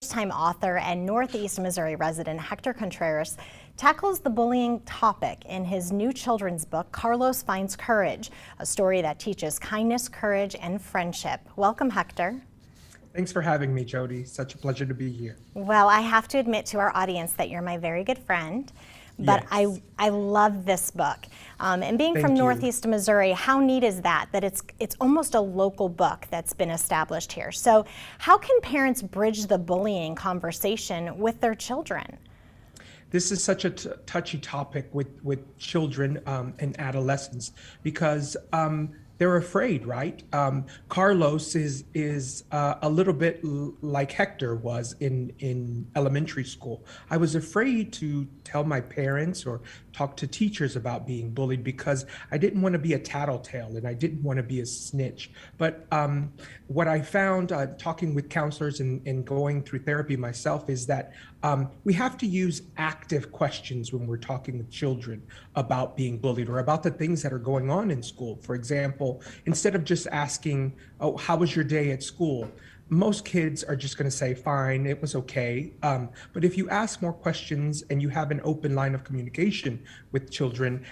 First-time author and Northeast Missouri resident Hector Contreras tackles the bullying topic in his new children's book, Carlos Finds Courage, a story that teaches kindness, courage, and friendship. Welcome, Hector. Thanks for having me, Jody. Such a pleasure to be here. Well, I have to admit to our audience that you're my very good friend, but Yes. I love this book. And being Thank from you. Northeast Missouri, how neat is that it's almost a local book that's been established here. So how can parents bridge the bullying conversation with their children? This is such a touchy topic with children and adolescents because they're afraid, right? Carlos is a little bit like Hector was in elementary school. I was afraid to tell my parents or talk to teachers about being bullied because I didn't want to be a tattletale and I didn't want to be a snitch. But what I found talking with counselors and going through therapy myself is that we have to use active questions when we're talking with children about being bullied or about the things that are going on in school. For example, instead of just asking, oh, how was your day at school? Most kids are just going to say, fine, it was okay. But if you ask more questions and you have an open line of communication with children,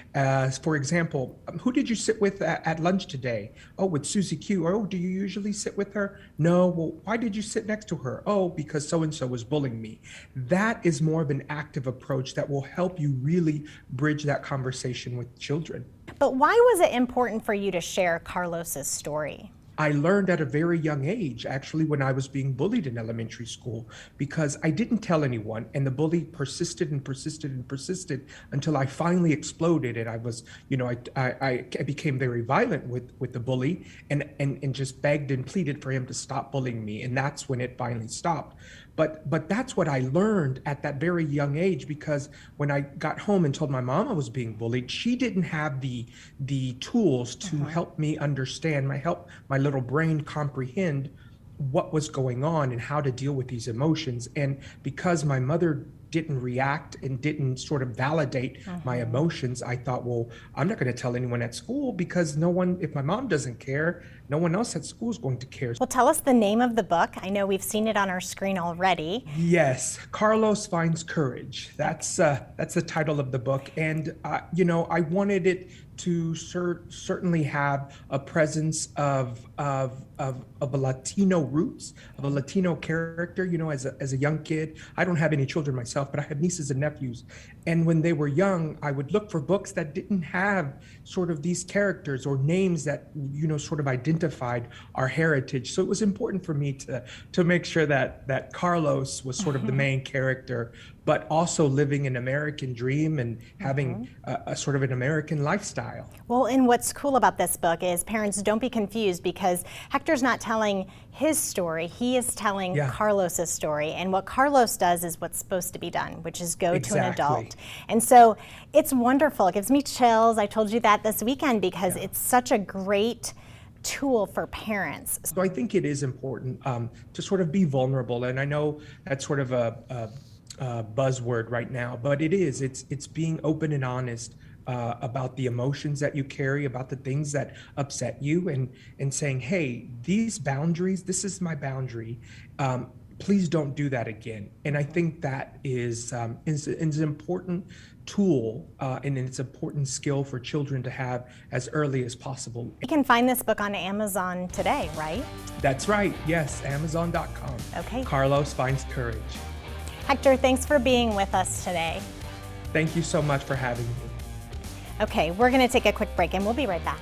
for example, who did you sit with at lunch today? Oh, with Susie Q. Oh, do you usually sit with her? No. Well, why did you sit next to her? Oh, because so-and-so was bullying me. That is more of an active approach that will help you really bridge that conversation with children. But why was it important for you to share Carlos's story? I learned at a very young age, actually, when I was being bullied in elementary school, because I didn't tell anyone, and the bully persisted and persisted and persisted until I finally exploded. And I was, I became very violent with the bully and just begged and pleaded for him to stop bullying me. And that's when it finally stopped. But that's what I learned at that very young age, because when I got home and told my mom I was being bullied, she didn't have the tools to help me understand, my little brain comprehend what was going on and how to deal with these emotions. And because my mother didn't react and didn't sort of validate my emotions, I thought, well, I'm not going to tell anyone at school because if my mom doesn't care, no one else at school is going to care. Well, tell us the name of the book. I know we've seen it on our screen already. Yes, Carlos Finds Courage. That's the title of the book. And, I wanted it to certainly have a presence of a Latino roots, of a Latino character. As a young kid, I don't have any children myself, but I have nieces and nephews. And when they were young, I would look for books that didn't have sort of these characters or names that, sort of identified our heritage. So it was important for me to make sure that Carlos was sort of the main character, but also living an American dream and having a sort of an American lifestyle. Well, and what's cool about this book is parents, don't be confused, because Hector's not telling his story, he is telling Carlos's story. And what Carlos does is what's supposed to be done, which is go to an adult. And so it's wonderful. It gives me chills. I told you that this weekend because it's such a great tool for parents. So I think it is important to sort of be vulnerable. And I know that's sort of a buzzword right now, but it's being open and honest about the emotions that you carry, about the things that upset you, and saying, hey, these boundaries, this is my boundary. Please don't do that again. And I think that is an important tool and it's an important skill for children to have as early as possible. You can find this book on Amazon today, right? That's right. Yes, Amazon.com. Okay. Carlos Finds Courage. Hector, thanks for being with us today. Thank you so much for having me. Okay, we're going to take a quick break and we'll be right back.